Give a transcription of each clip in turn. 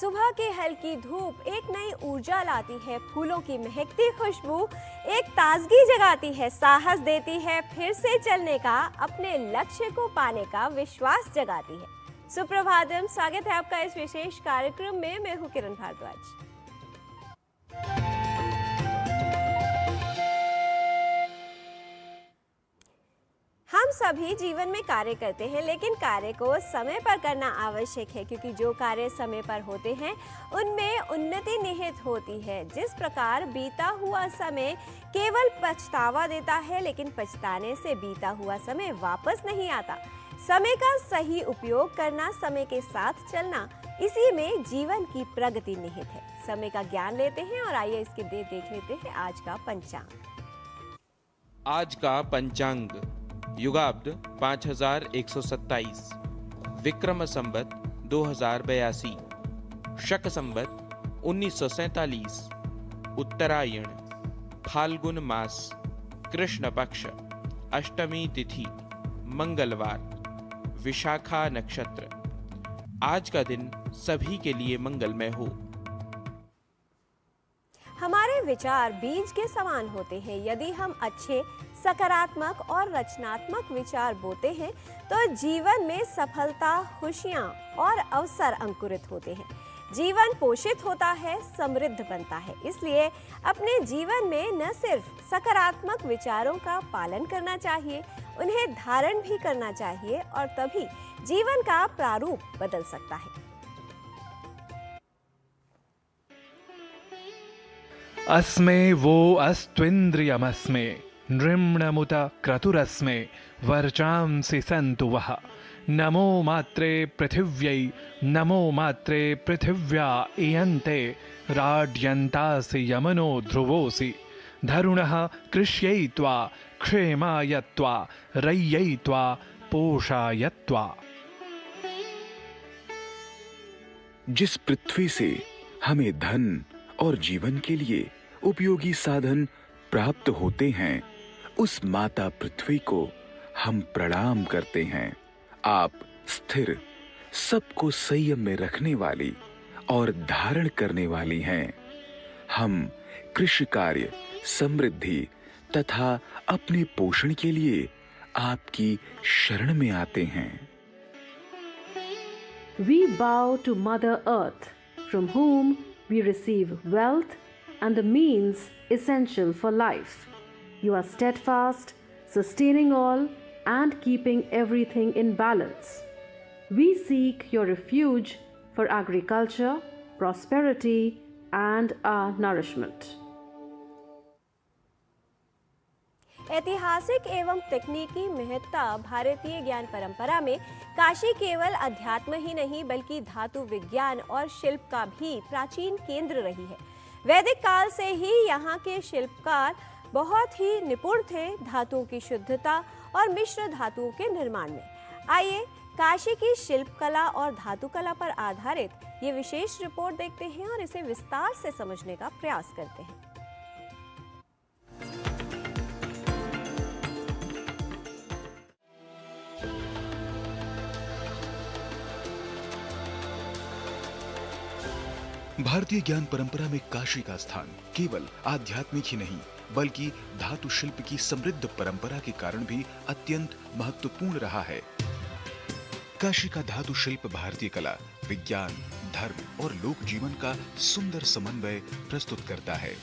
सुबह की हल्की धूप एक नई ऊर्जा लाती है, फूलों की महकती खुशबू एक ताजगी जगाती है, साहस देती है, फिर से चलने का, अपने लक्ष्य को पाने का विश्वास जगाती है। सुप्रभातम, स्वागत है आपका इस विशेष कार्यक्रम में। मैं हूं किरण भारद्वाज। हम सभी जीवन में कार्य करते हैं, लेकिन कार्य को समय पर करना आवश्यक है, क्योंकि जो कार्य समय पर होते हैं उनमें उन्नति निहित होती है। जिस प्रकार बीता हुआ समय केवल पछतावा देता है, लेकिन पछताने से बीता हुआ समय वापस नहीं आता। समय का सही उपयोग करना, समय के साथ चलना, इसी में जीवन की प्रगति निहित है। समय का ज्ञान लेते हैं और आइए इसके देख लेते हैं आज का पंचांग। आज का पंचांग युगाब्द 5127, विक्रम संवत 2082, शक संवत 1947, उत्तरायण, फाल्गुन मास, कृष्ण पक्ष, अष्टमी तिथि, मंगलवार, विशाखा नक्षत्र। आज का दिन सभी के लिए मंगलमय हो। हमारे विचार बीज के समान होते हैं। यदि हम अच्छे, सकारात्मक और रचनात्मक विचार बोते हैं तो जीवन में सफलता, खुशियां और अवसर अंकुरित होते हैं। जीवन पोषित होता है, समृद्ध बनता है। इसलिए अपने जीवन में न सिर्फ सकारात्मक विचारों का पालन करना चाहिए, उन्हें धारण भी करना चाहिए, और तभी जीवन का प्रारूप बदल सकता है। अस्मे वो अस्त्विन्द्रियमस्मे नृम्णमुत क्रतुरस्मे वर्चांसि सन्तु वः। नमो मात्रे पृथिव्यै नमो मात्रे पृथिव्या इयन्ते राड्यन्तासि यमनो ध्रुवोऽसि। धरुणः कृष्यैत्वा क्षेमायत्वा रय्यैत्वा पोषायत्वा। जिस पृथ्वी से हमें धन और जीवन के लिए उपयोगी साधन प्राप्त होते हैं, उस माता पृथ्वी को हम प्रणाम करते हैं। आप स्थिर, सबको संयम में रखने वाली और धारण करने वाली हैं। हम कृषि कार्य, समृद्धि तथा अपने पोषण के लिए आपकी शरण में आते हैं। We bow to Mother Earth, from whom we receive wealth and the means essential for life. You are steadfast, sustaining all and keeping everything in balance. We seek your refuge for agriculture, prosperity, and our nourishment. ऐतिहासिक एवं तकनीकी महत्ता भारतीय ज्ञान परंपरा में काशी केवल अध्यात्म ही नहीं, बल्कि धातु विज्ञान और शिल्प का भी प्राचीन केंद्र रही है। वैदिक काल से ही यहाँ के शिल्पकार बहुत ही निपुण थे धातुओं की शुद्धता और मिश्र धातुओं के निर्माण में। आइए काशी की शिल्प कला और धातु कला पर आधारित ये विशेष रिपोर्ट देखते हैं और इसे विस्तार से समझने का प्रयास करते हैं। भारतीय ज्ञान परंपरा में काशी का स्थान केवल आध्यात्मिक ही नहीं, बल्कि धातु शिल्प की समृद्ध परंपरा के कारण भी अत्यंत महत्वपूर्ण रहा है। काशी का धातु शिल्प भारतीय कला, विज्ञान, धर्म और लोक जीवन का सुंदर समन्वय प्रस्तुत करता है।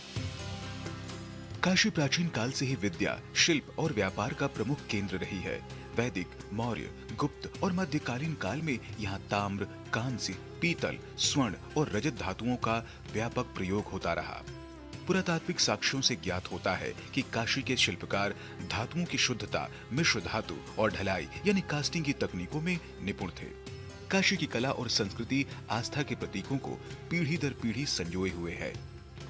काशी प्राचीन काल से ही विद्या, शिल्प और व्यापार का प्रमुख केंद्र रही है। वैदिक, मौर्य, गुप्त और मध्यकालीन काल में यहाँ ताम्र, कांस्य, पीतल, स्वर्ण और रजत धातुओं का व्यापक प्रयोग होता रहा। पुरातात्विक साक्ष्यों से ज्ञात होता है कि काशी के शिल्पकार धातुओं की शुद्धता, मिश्र धातु और ढलाई यानी कास्टिंग की तकनीकों में निपुण थे। काशी की कला और संस्कृति आस्था के प्रतीकों को पीढ़ी दर पीढ़ी संजोए हुए है।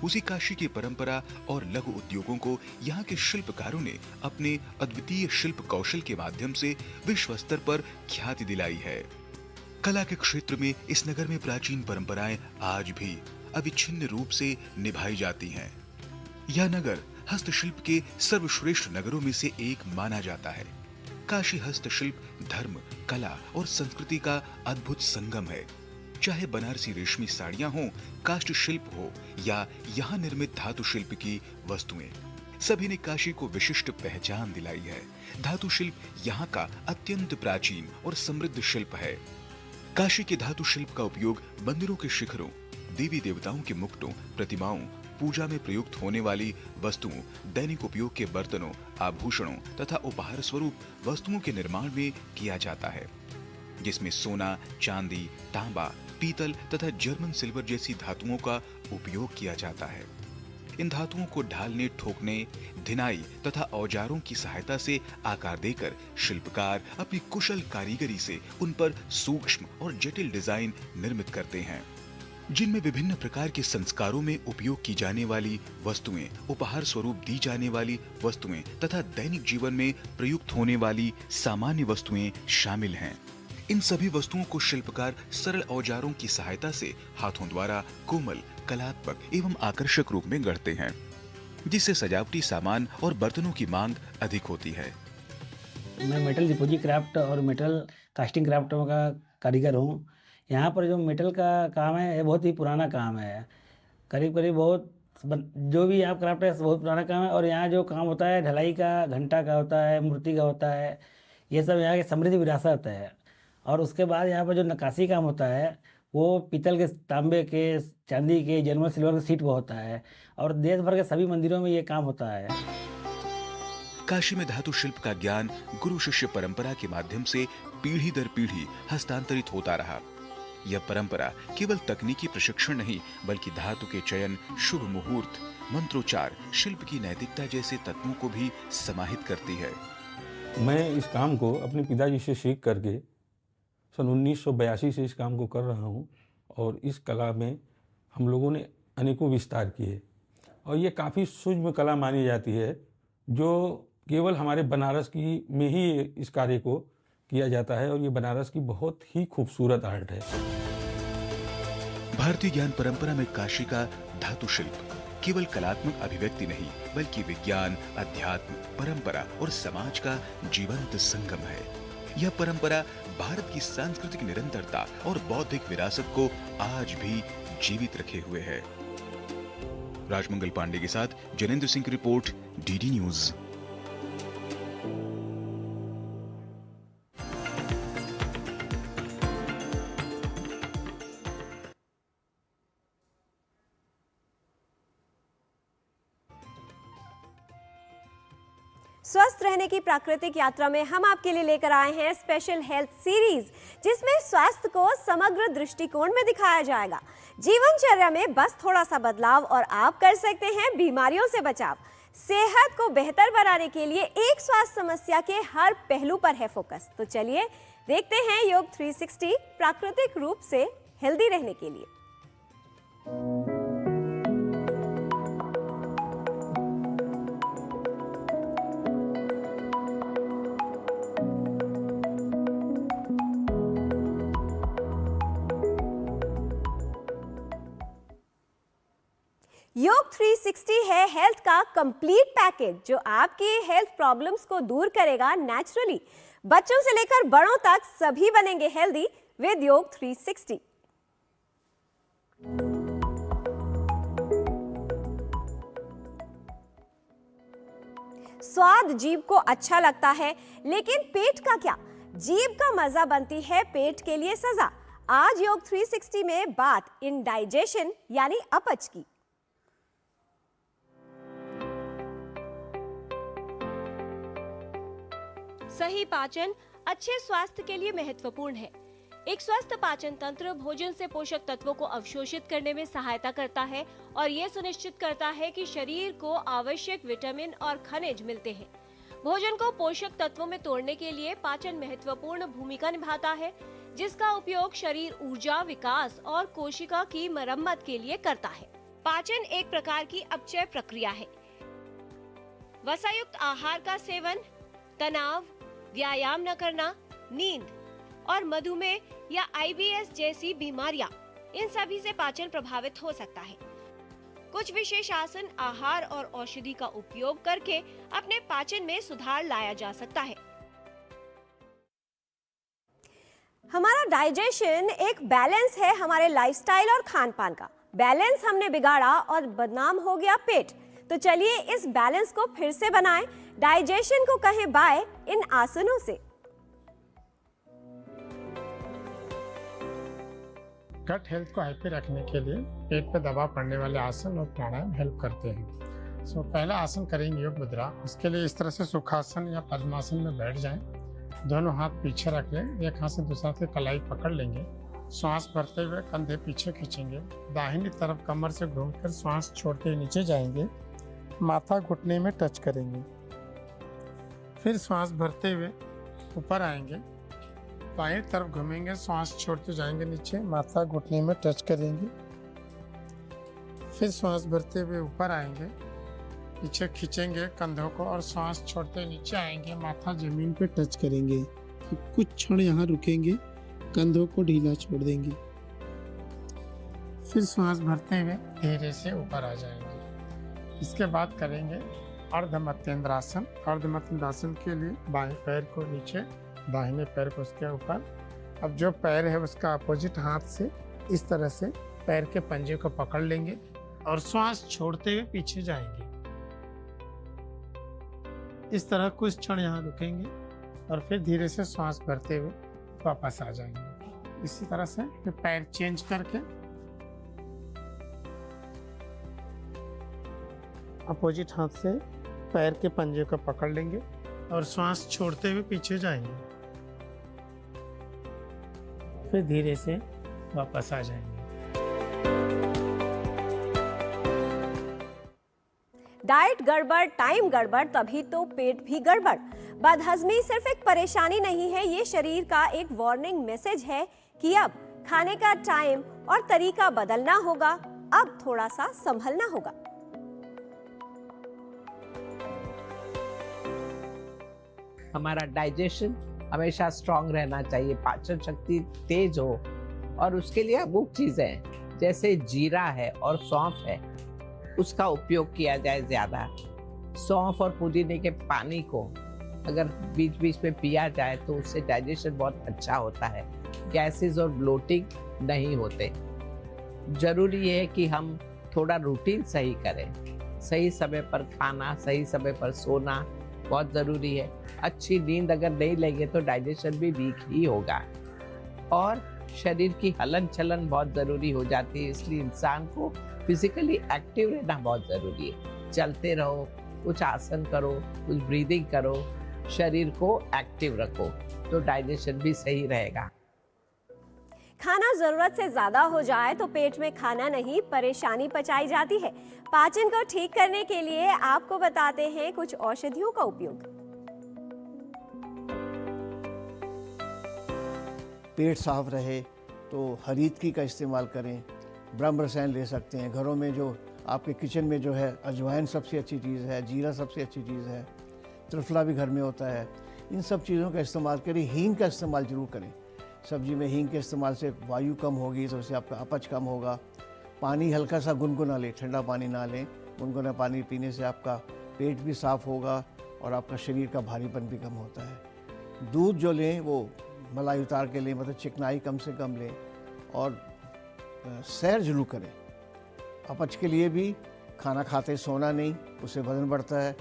उसी काशी की परंपरा और लघु उद्योगों को यहाँ के शिल्पकारों ने अपने अद्वितीय शिल्प कौशल के माध्यम से विश्व स्तर पर ख्याति दिलाई है। कला के क्षेत्र में इस नगर में प्राचीन परंपराएं आज भी अविच्छिन्न रूप से निभाई जाती हैं। यह नगर हस्तशिल्प के सर्वश्रेष्ठ नगरों में से एक माना जाता है। काशी हस्तशिल्प धर्म, कला और संस्कृति का अद्भुत संगम है। चाहे बनारसी रेशमी साड़ियां हो, काष्ठ शिल्प हो या यहाँ निर्मित धातु शिल्प की वस्तुएं, सभी ने काशी को विशिष्ट पहचान दिलाई है। धातु शिल्प यहाँ का अत्यंत प्राचीन और समृद्ध शिल्प है। काशी के धातु शिल्प का उपयोग मंदिरों के शिखरों, देवी देवताओं के मुकुटों, प्रतिमाओं, पूजा में प्रयुक्त होने वाली वस्तुओं, दैनिक उपयोग के बर्तनों, आभूषणों तथा उपहार स्वरूप वस्तुओं के निर्माण में किया जाता है, जिसमें सोना, चांदी, तांबा, पीतल तथा जर्मन सिल्वर जैसी धातुओं का उपयोग किया जाता है। इन धातुओं को ढालने, ठोकने, धिनाई तथा औजारों की सहायता से आकार देकर शिल्पकार अपनी कुशल कारीगरी से उन पर सूक्ष्म और जटिल डिजाइन निर्मित करते हैं, जिनमें विभिन्न प्रकार के संस्कारों में उपयोग की जाने वाली वस्तुएं, उपहार स्वरूप दी जाने वाली वस्तुएं तथा दैनिक जीवन में प्रयुक्त होने वाली सामान्य वस्तुएं शामिल हैं। इन सभी वस्तुओं को शिल्पकार सरल औजारों की सहायता से हाथों द्वारा कोमल, कलात्मक एवं आकर्षक रूप में गढ़ते हैं, जिससे सजावटी सामान और बर्तनों की मांग अधिक होती है। मैं मेटल रिपोजी क्राफ्ट और मेटल कास्टिंग क्राफ्ट का कारीगर हूँ। यहाँ पर जो मेटल का काम है ये बहुत ही पुराना काम है। करीब करीब बहुत जो भी यहाँ क्राफ्ट है बहुत पुराना काम है। और यहाँ जो काम होता है ढलाई का, घंटा का होता है, मूर्ति का होता है, ये सब यहाँ की समृद्ध विरासत है। और उसके बाद यहाँ पर जो नक्काशी काम होता है वो पीतल के, तांबे के, चांदी के, जर्मन सिल्वर के सीट पर होता है। और देश भर के सभी मंदिरों में ये काम होता है। काशी में धातु शिल्प का ज्ञान गुरु शिष्य परंपरा के माध्यम से पीढ़ी दर पीढ़ी हस्तांतरित होता रहा। यह परंपरा केवल तकनीकी प्रशिक्षण नहीं बल्कि धातु के चयन, शुभ मुहूर्त, मंत्रोच्चार, शिल्प की नैतिकता जैसे तत्वों को भी समाहित करती है। मैं इस काम को अपने पिताजी से सीख करके सन 1982 से इस काम को कर रहा हूँ। और इस कला में हम लोगों ने अनेकों विस्तार किए और ये काफ़ी सूक्ष्म कला मानी जाती है, जो केवल हमारे बनारस की में ही इस कार्य को किया जाता है। और ये बनारस की बहुत ही खूबसूरत आर्ट है। भारतीय ज्ञान परंपरा में काशी का धातु शिल्प केवल कलात्मक अभिव्यक्ति नहीं बल्कि विज्ञान, अध्यात्म, परंपरा और समाज का जीवंत संगम है। यह परंपरा भारत की सांस्कृतिक निरंतरता और बौद्धिक विरासत को आज भी जीवित रखे हुए है। राजमंगल पांडे के साथ जनेंद्र सिंह की रिपोर्ट, डीडी न्यूज। स्वस्थ रहने की प्राकृतिक यात्रा में हम आपके लिए लेकर आए हैं स्पेशल हेल्थ सीरीज, जिसमें स्वास्थ्य को समग्र दृष्टिकोण में दिखाया जाएगा। जीवनचर्या में बस थोड़ा सा बदलाव और आप कर सकते हैं बीमारियों से बचाव। सेहत को बेहतर बनाने के लिए एक स्वास्थ्य समस्या के हर पहलू पर है फोकस। तो चलिए देखते हैं योग 360 प्राकृतिक रूप से हेल्दी रहने के लिए। योग 360 है हेल्थ का कंप्लीट पैकेज, जो आपकी हेल्थ प्रॉब्लम्स को दूर करेगा नेचुरली। बच्चों से लेकर बड़ों तक सभी बनेंगे हेल्दी विद योग 360। स्वाद जीभ को अच्छा लगता है, लेकिन पेट का क्या? जीभ का मजा बनती है पेट के लिए सजा। आज योग 360 में बात इंडाइजेशन यानी अपच की। सही पाचन अच्छे स्वास्थ्य के लिए महत्वपूर्ण है। एक स्वस्थ पाचन तंत्र भोजन से पोषक तत्वों को अवशोषित करने में सहायता करता है और ये सुनिश्चित करता है कि शरीर को आवश्यक विटामिन और खनिज मिलते हैं। भोजन को पोषक तत्वों में तोड़ने के लिए पाचन महत्वपूर्ण भूमिका निभाता है, जिसका उपयोग शरीर ऊर्जा, विकास और कोशिका की मरम्मत के लिए करता है। पाचन एक प्रकार की अपचय प्रक्रिया है। वसायुक्त आहार का सेवन, तनाव, व्यायाम न करना, नींद और मधुमेह या IBS जैसी बीमारियां, इन सभी से पाचन प्रभावित हो सकता है। कुछ विशेष आसन, आहार और औषधि का उपयोग करके अपने पाचन में सुधार लाया जा सकता है। हमारा डाइजेशन एक बैलेंस है हमारे लाइफस्टाइल और खान पान का। बैलेंस हमने बिगाड़ा और बदनाम हो गया पेट। तो चलिए इस बैलेंस को फिर से बनाएं, डाइजेशन को कहें बाय इन आसनों से। गट हेल्थ को हैप्पी रखने के लिए पेट पर दबाव पड़ने वाले आसन और प्राणायाम हेल्प करते हैं। सो पहला आसन करेंगे योग मुद्रा। उसके लिए इस तरह से सुखासन या पद्मासन में बैठ जाएं। दोनों हाथ पीछे रख लें, एक हाथ से दूसरा हाथ कलाई पकड़ लेंगे। श्वास भरते हुए कंधे पीछे खींचेंगे। दाहिनी तरफ कमर से घूमकर श्वास छोड़ते हुए नीचे जाएंगे। माथा घुटने में टच करेंगे। फिर श्वास भरते हुए ऊपर आएंगे। बाएं तरफ घूमेंगे, श्वास छोड़ते जाएंगे नीचे, माथा घुटने में टच करेंगे। फिर श्वास भरते हुए ऊपर आएंगे, पीछे खींचेंगे कंधों को और श्वास छोड़ते नीचे आएंगे, माथा जमीन पे टच करेंगे। फिर कुछ क्षण यहाँ रुकेंगे, कंधों को ढीला छोड़ देंगे। फिर श्वास भरते हुए धीरे से ऊपर आ जाएंगे। इसके बाद करेंगे अर्धमत्येंद्रासन। अर्धमत्येंद्रासन के लिए बाएं पैर को नीचे, दाहिने पैर को उसके ऊपर। अब जो पैर है उसका अपोजिट हाथ से इस तरह से पैर के पंजे को पकड़ लेंगे और श्वास छोड़ते हुए पीछे जाएंगे। इस तरह कुछ क्षण यहाँ रुकेंगे और फिर धीरे से श्वास भरते हुए वापस आ जाएंगे। इसी तरह से फिर पैर चेंज करके अपोजिट हाथ से पैर के पंजे को पकड़ लेंगे और श्वास छोड़ते हुए पीछे जाएंगे। फिर धीरे से वापस आ जाएंगे। डाइट गड़बड़, टाइम गड़बड़, तभी तो पेट भी गड़बड़। बदहजमी सिर्फ एक परेशानी नहीं है, ये शरीर का एक वार्निंग मैसेज है कि अब खाने का टाइम और तरीका बदलना होगा, अब थोड़ा सा संभलना होगा। हमारा डाइजेशन हमेशा स्ट्रांग रहना चाहिए, पाचन शक्ति तेज हो, और उसके लिए अमुक चीज़ें जैसे जीरा है और सौंफ है उसका उपयोग किया जाए ज़्यादा। सौंफ और पुदीने के पानी को अगर बीच बीच में पिया जाए तो उससे डाइजेशन बहुत अच्छा होता है, गैसेस और ब्लोटिंग नहीं होते। ज़रूरी है कि हम थोड़ा रूटीन सही करें, सही समय पर खाना, सही समय पर सोना बहुत ज़रूरी है। अच्छी नींद अगर नहीं लेंगे तो डाइजेशन भी वीक ही होगा, और शरीर की हलन चलन बहुत ज़रूरी हो जाती है। इसलिए इंसान को फिजिकली एक्टिव रहना बहुत ज़रूरी है। चलते रहो, कुछ आसन करो, कुछ ब्रीदिंग करो, शरीर को एक्टिव रखो तो डाइजेशन भी सही रहेगा। खाना जरूरत से ज्यादा हो जाए तो पेट में खाना नहीं, परेशानी पचाई जाती है। पाचन को ठीक करने के लिए आपको बताते हैं कुछ औषधियों का उपयोग। पेट साफ रहे तो हरीतकी का इस्तेमाल करें, ब्रह्म रसायन ले सकते हैं। घरों में जो आपके किचन में जो है अजवाइन सबसे अच्छी चीज़ है, जीरा सबसे अच्छी चीज़ है, त्रिफला भी घर में होता है। इन सब चीज़ों का इस्तेमाल करें। हींग का इस्तेमाल जरूर करें। सब्जी में हींग के इस्तेमाल से वायु कम होगी तो उससे आपका अपच कम होगा। पानी हल्का सा गुनगुना लें, ठंडा पानी ना लें। गुनगुना पानी पीने से आपका पेट भी साफ़ होगा और आपका शरीर का भारीपन भी कम होता है। दूध जो लें वो मलाई उतार के लें, मतलब चिकनाई कम से कम लें, और सैर जरूर करें। अपच के लिए भी खाना खाते सोना नहीं, उससे वजन बढ़ता है।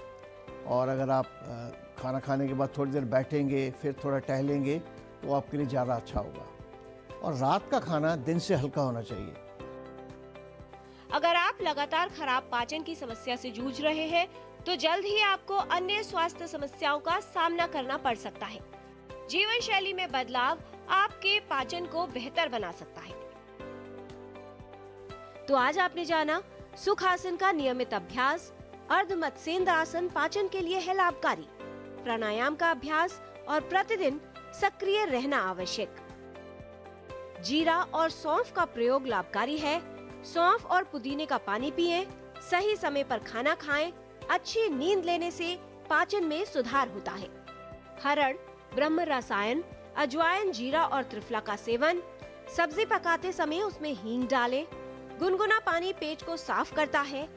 और अगर आप खाना खाने के बाद थोड़ी देर बैठेंगे, फिर थोड़ा टहलेंगे तो आपके लिए ज़्यादा अच्छा होगा। और रात का खाना दिन से हल्का होना चाहिए। अगर आप लगातार खराब पाचन की समस्या से जूझ रहे हैं तो जल्द ही आपको अन्य स्वास्थ्य समस्याओं का सामना करना पड़ सकता है। जीवन शैली में बदलाव आपके पाचन को बेहतर बना सकता है। तो आज आपने जाना सुखासन का नियमित अभ्यास, अर्धमत्स्येंद्र आसन पाचन के लिए है लाभकारी, प्राणायाम का अभ्यास और प्रतिदिन सक्रिय रहना आवश्यक। जीरा और सौंफ का प्रयोग लाभकारी है। सौंफ और पुदीने का पानी पिएं, सही समय पर खाना खाएं, अच्छी नींद लेने से पाचन में सुधार होता है। हरड़, ब्रह्म रसायन, अजवाइन, जीरा और त्रिफला का सेवन, सब्जी पकाते समय उसमें हींग डालें। गुनगुना पानी पेट को साफ करता है।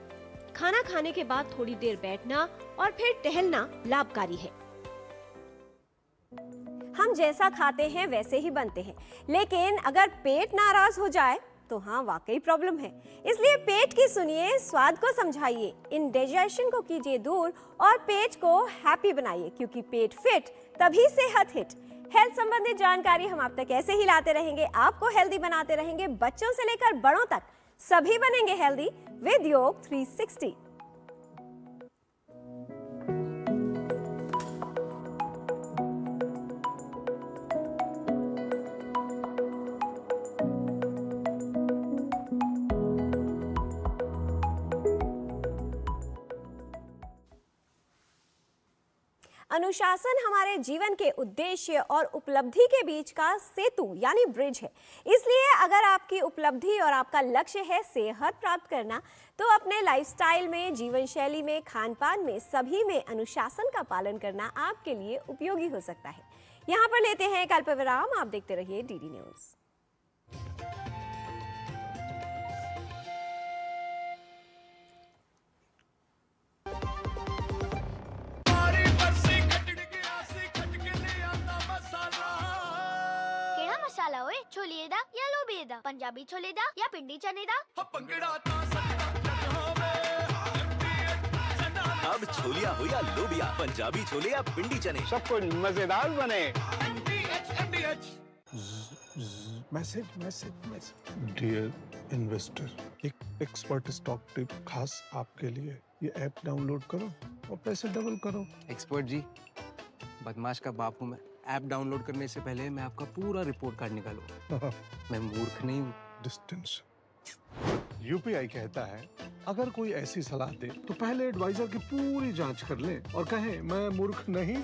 खाना खाने के बाद थोड़ी देर बैठना और फिर टहलना लाभकारी है। हम जैसा खाते हैं वैसे ही बनते हैं, लेकिन अगर पेट नाराज हो जाए तो हाँ वाकई प्रॉब्लम है। इसलिए पेट की सुनिए, स्वाद को समझाइए, इंडाइजेशन को कीजिए दूर और पेट को हैप्पी बनाइए, क्योंकि पेट फिट तभी सेहत हिट। हेल्थ संबंधित जानकारी हम आप तक ऐसे ही लाते रहेंगे, आपको हेल्दी बनाते रहेंगे। बच्चों से लेकर बड़ों तक सभी बनेंगे हेल्दी विद योग 360। अनुशासन हमारे जीवन के उद्देश्य और उपलब्धि के बीच का सेतु यानी ब्रिज है। इसलिए अगर आपकी उपलब्धि और आपका लक्ष्य है सेहत प्राप्त करना, तो अपने लाइफस्टाइल में, जीवन शैली में, खान पान में, सभी में अनुशासन का पालन करना आपके लिए उपयोगी हो सकता है। यहाँ पर लेते हैं एक अल्प विराम, आप देखते रहिए डीडी न्यूज। मसाला ओए, छोलिए दा या लोबिए दा, पंजाबी छोले दा या पिंडी चने दा। अब छोलिया हो या लोबिया, पंजाबी छोले या पिंडी चने, सब कुछ मजेदार बने। मैसेज डियर इन्वेस्टर, एक एक्सपर्ट स्टॉक टिप खास आपके लिए। ये ऐप डाउनलोड करो और पैसे डबल करो। एक्सपर्ट जी, बदमाश का बाप हूँ मैं। ऐप डाउनलोड करने से पहले मैं आपका पूरा रिपोर्ट कार्ड निकालूं। मैं मूर्ख नहीं हूँ। डिस्टेंस यूपीआई कहता है अगर कोई ऐसी सलाह दे तो पहले एडवाइजर की पूरी जांच कर ले और कहे मैं मूर्ख नहीं।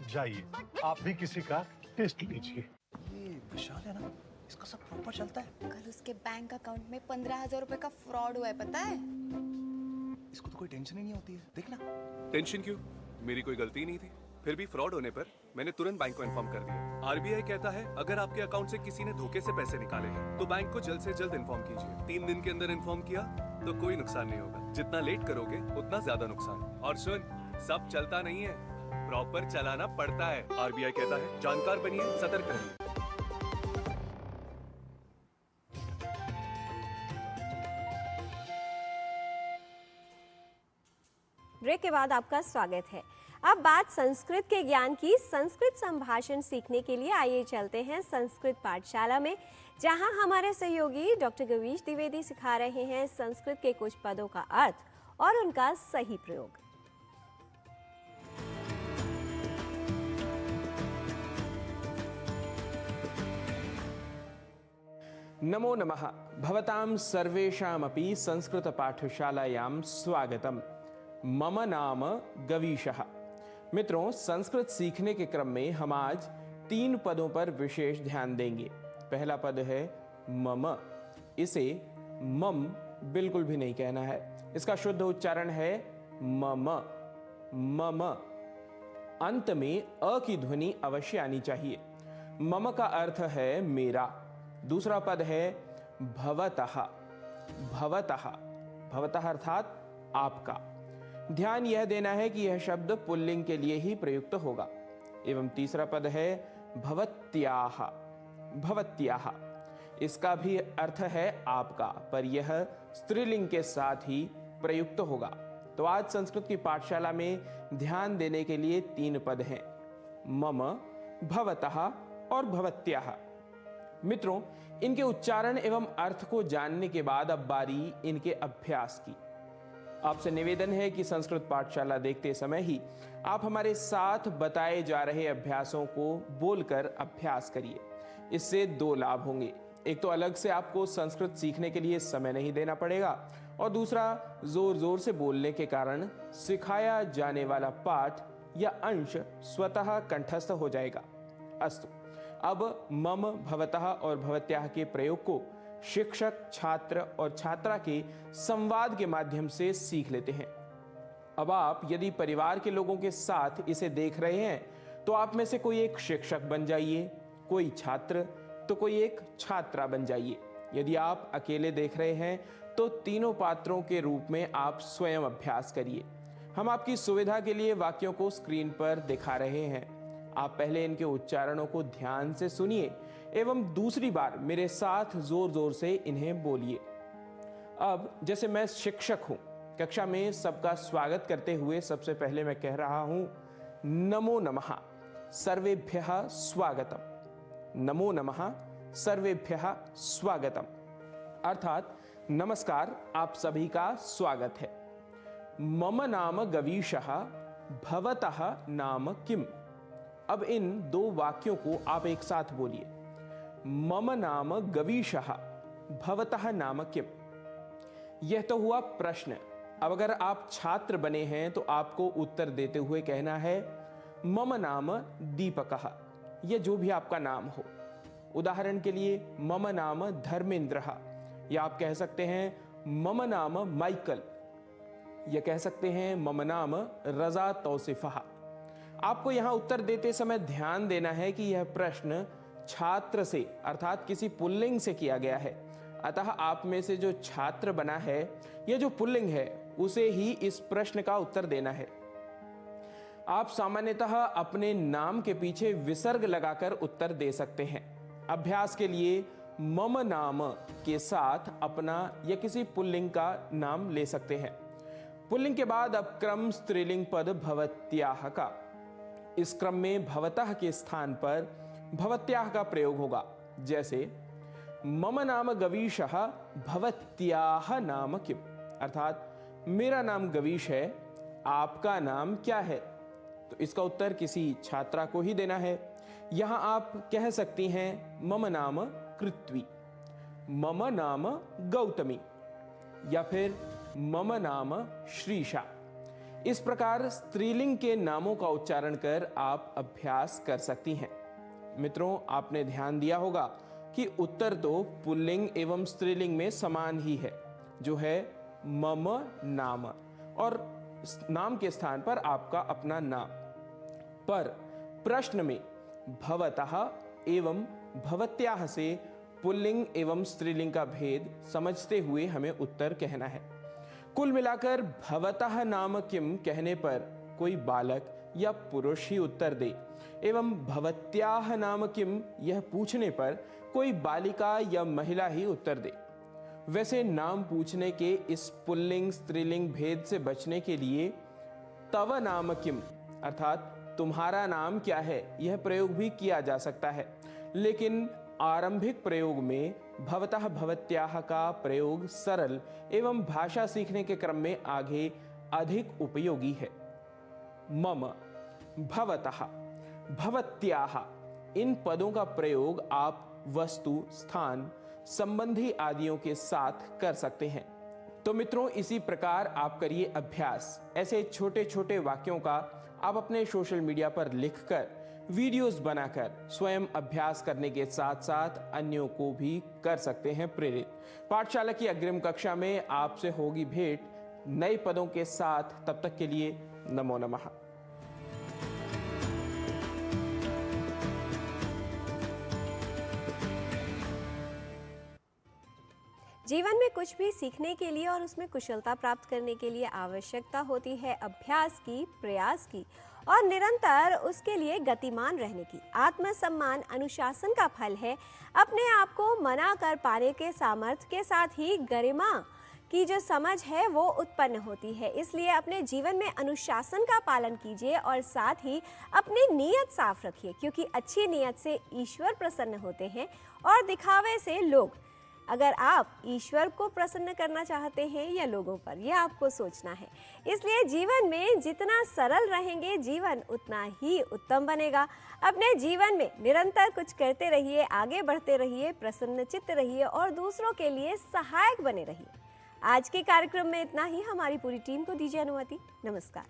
जाइए आप भी किसी का टेस्ट लीजिए। ये विशाल है ना, इसका सब प्रॉपर चलता है। कल उसके बैंक अकाउंट में 15,000 रुपए का फ्रॉड हुआ है, पता है? इसको तो कोई टेंशन ही नहीं होती है, देखना। टेंशन क्यों? मेरी कोई गलती नहीं थी। फिर भी फ्रॉड होने पर मैंने तुरंत बैंक को इन्फॉर्म कर दिया। आरबीआई कहता है अगर आपके अकाउंट से किसी ने धोखे से पैसे निकाले हैं तो बैंक को जल्द से जल्द इन्फॉर्म कीजिए। 3 दिन के अंदर इन्फॉर्म किया तो कोई नुकसान नहीं होगा। जितना लेट करोगे उतना ज्यादा नुकसान। और सुन, सब चलता नहीं है, प्रॉपर चलाना पड़ता है। आरबीआई कहता है जानकार बनिए, सतर्क रहिए। ब्रेक के बाद आपका स्वागत है। अब बात संस्कृत के ज्ञान की। संस्कृत संभाषण सीखने के लिए आइए चलते हैं संस्कृत पाठशाला में, जहां हमारे सहयोगी डॉक्टर गवीश द्विवेदी सिखा रहे हैं संस्कृत के कुछ पदों का अर्थ और उनका सही प्रयोग। नमो नमः। भवतां सर्वेषामपि संस्कृत पाठशालायां स्वागतम। मम नाम गवीशः। मित्रों, संस्कृत सीखने के क्रम में हम आज 3 पदों पर विशेष ध्यान देंगे। पहला पद है मम। इसे मम बिल्कुल भी नहीं कहना है, इसका शुद्ध उच्चारण है मम। मम अंत में अ की ध्वनि अवश्य आनी चाहिए। मम का अर्थ है मेरा। दूसरा पद है भवतः। भवतः, भवतः अर्थात आपका। ध्यान यह देना है कि यह शब्द पुल्लिंग के लिए ही प्रयुक्त होगा। एवं तीसरा पद है भवत्याः। भवत्याः, इसका भी अर्थ है आपका, पर यह स्त्रीलिंग के साथ ही प्रयुक्त होगा। तो आज संस्कृत की पाठशाला में ध्यान देने के लिए 3 पद हैं, मम, भवतः और भवत्याः। मित्रों, इनके उच्चारण एवं अर्थ को जानने के बाद अब बारी इनके अभ्यास की। आपसे निवेदन है कि संस्कृत पाठशाला देखते समय ही आप हमारे साथ बताए जा रहे अभ्यासों को बोलकर अभ्यास करिए। इससे 2 लाभ होंगे। एक तो अलग से आपको संस्कृत सीखने के लिए समय नहीं देना पड़ेगा, और दूसरा जोर जोर से बोलने के कारण सिखाया जाने वाला पाठ या अंश स्वतः कंठस्थ हो जाएगा। अस्तु, अब मम, भवतः और भवत्याः के प्रयोग को शिक्षक, छात्र और छात्रा के संवाद के माध्यम से सीख लेते हैं। अब आप यदि परिवार के लोगों के साथ इसे देख रहे हैं तो आप में से कोई एक शिक्षक बन जाइए, कोई छात्र तो कोई एक छात्रा बन जाइए। यदि आप अकेले देख रहे हैं तो तीनों पात्रों के रूप में आप स्वयं अभ्यास करिए। हम आपकी सुविधा के लिए वाक्यों को स्क्रीन पर दिखा रहे हैं। आप पहले इनके उच्चारणों को ध्यान से सुनिए एवं दूसरी बार मेरे साथ जोर जोर से इन्हें बोलिए। अब जैसे मैं शिक्षक हूं, कक्षा में सबका स्वागत करते हुए सबसे पहले मैं कह रहा हूं नमो नमः सर्वेभ्यः स्वागतम। नमो नमः सर्वेभ्यः स्वागतम अर्थात नमस्कार, आप सभी का स्वागत है। मम नाम गवीशः भवतः नाम किम। अब इन दो वाक्यों को आप एक साथ बोलिए। मम नाम गवीशः भवतः नाम किम। यह तो हुआ प्रश्न। अब अगर आप छात्र बने हैं तो आपको उत्तर देते हुए कहना है मम नाम दीपकः, या जो भी आपका नाम हो। उदाहरण के लिए मम नाम धर्मेंद्रः, या आप कह सकते हैं मम नाम माइकल, या कह सकते हैं मम नाम रजा तौसिफा। आपको यहां उत्तर देते समय ध्यान देना है कि यह प्रश्न छात्र से अर्थात किसी पुल्लिंग से किया गया है, अतः आप में से जो छात्र बना है यह जो पुल्लिंग है उसे ही इस प्रश्न का उत्तर देना है। आप सामान्यतः अपने नाम के पीछे विसर्ग लगाकर उत्तर दे सकते हैं। अभ्यास के लिए मम नाम के साथ अपना या किसी पुल्लिंग का नाम ले सकते हैं। पुल्लिंग के बाद अब क्रम स्त्रीलिंग पद भवत्याः का। इस क्रम में भवतः के स्थान पर भवत्याः का प्रयोग होगा। जैसे मम नाम गवीशः भवत्याः नाम किम, अर्थात मेरा नाम गवीश है, आपका नाम क्या है। तो इसका उत्तर किसी छात्रा को ही देना है। यहां आप कह सकती हैं मम नाम कृत्वी, मम नाम गौतमी, या फिर मम नाम श्रीशा। इस प्रकार स्त्रीलिंग के नामों का उच्चारण कर आप अभ्यास कर सकती हैं। मित्रों, आपने ध्यान दिया होगा कि उत्तर तो पुल्लिंग एवं स्त्रीलिंग में समान ही है, जो है मम नाम, और नाम के स्थान पर आपका अपना नाम। पर प्रश्न में भवतः एवं भवत्याः से पुल्लिंग एवं स्त्रीलिंग का भेद समझते हुए हमें उत्तर कहना है। कुल मिलाकर भवतः नाम किम कहने पर कोई बालक या पुरुष ही उत्तर दे एवं भवत्याः नाम किम यह पूछने पर कोई बालिका या महिला ही उत्तर दे। वैसे नाम पूछने के इस पुल्लिंग स्त्रीलिंग भेद से बचने के लिए तव नाम किम अर्थात तुम्हारा नाम क्या है यह प्रयोग भी किया जा सकता है, लेकिन आरंभिक प्रयोग में भवतः भवत्याः का प्रयोग सरल एवं भाषा सीखने के क्रम में आगे अधिक उपयोगी है। मम, भवतः, भवत्याः इन पदों का प्रयोग आप वस्तु, स्थान, संबंधी आदियों के साथ कर सकते हैं। तो मित्रों, इसी प्रकार आप करिए अभ्यास। ऐसे छोटे छोटे वाक्यों का आप अपने सोशल मीडिया पर लिखकर, वीडियोस बनाकर स्वयं अभ्यास करने के साथ साथ अन्यों को भी कर सकते हैं प्रेरित। पाठशाला की अग्रिम कक्षा में आपसे होगी भेंट नए पदों के साथ। तब तक के लिए नमो नमः। जीवन में कुछ भी सीखने के लिए और उसमें कुशलता प्राप्त करने के लिए आवश्यकता होती है अभ्यास की, प्रयास की और निरंतर उसके लिए गतिमान रहने की। आत्मसम्मान अनुशासन का फल है। अपने आप को मना कर पाने के सामर्थ्य के साथ ही गरिमा की जो समझ है वो उत्पन्न होती है। इसलिए अपने जीवन में अनुशासन का पालन कीजिए और साथ ही अपनी नीयत साफ रखिए, क्योंकि अच्छी नीयत से ईश्वर प्रसन्न होते हैं और दिखावे से लोग। अगर आप ईश्वर को प्रसन्न करना चाहते हैं या लोगों पर, यह आपको सोचना है। इसलिए जीवन में जितना सरल रहेंगे, जीवन उतना ही उत्तम बनेगा। अपने जीवन में निरंतर कुछ करते रहिए, आगे बढ़ते रहिए, प्रसन्नचित्त रहिए और दूसरों के लिए सहायक बने रहिए। आज के कार्यक्रम में इतना ही। हमारी पूरी टीम को दीजिए अनुमति। नमस्कार।